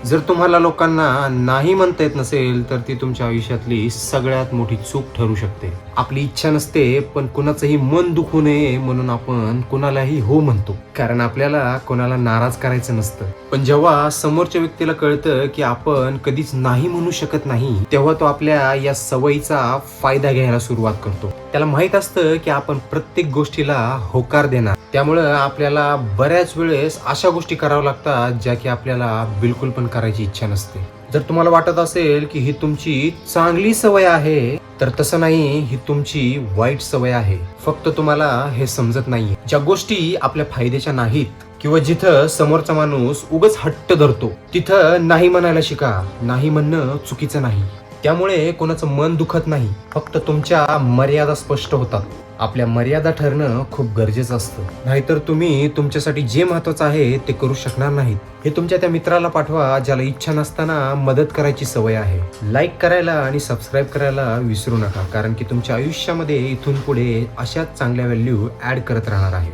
जर तुम्हाला लोकांना नाही म्हणता येत नसेल तर ती तुमच्या आयुष्यातली सगळ्यात मोठी चूक ठरू शकते. आपली इच्छा नसते पण कुणाचंही मन दुखू नये म्हणून आपण कुणालाही हो म्हणतो, कारण आपल्याला कोणाला नाराज करायचं नसतं. पण जेव्हा समोरच्या व्यक्तीला कळतं की आपण कधीच नाही म्हणू शकत नाही, तेव्हा तो आपल्या या सवयीचा फायदा घ्यायला सुरुवात करतो. त्याला माहित असतं की आपण प्रत्येक गोष्टीला होकार देणार, त्यामुळं आपल्याला बऱ्याच वेळेस अशा गोष्टी कराव्या लागतात ज्या की आपल्याला बिलकुल पण करायची इच्छा नसते. जर तुम्हाला वाटत असेल की ही तुमची चांगली सवय आहे, तर तसं नाही, ही तुमची वाईट सवय आहे. फक्त तुम्हाला हे समजत नाहीये. ज्या गोष्टी आपल्या फायद्याच्या नाहीत किंवा जिथं समोरचा माणूस उगाच हट्ट धरतो, तिथं नाही म्हणायला शिका. नाही म्हणणं चुकीचं नाही, त्यामुळे कोणाचं मन दुखत नाही. फक्त तुमच्या मर्यादा स्पष्ट होतात. आपल्या मर्यादा ठरणं खूप गरजेचं असतं, नाहीतर तुम्ही तुमच्यासाठी जे महत्वाचं आहे ते करू शकणार नाहीत. हे तुमच्या त्या मित्राला पाठवा ज्याला इच्छा नसताना मदत करायची सवय आहे. लाईक करायला आणि सबस्क्राईब करायला विसरू नका, कारण की तुमच्या आयुष्यामध्ये इथून पुढे अशाच चांगल्या व्हॅल्यू ऍड करत राहणार आहे.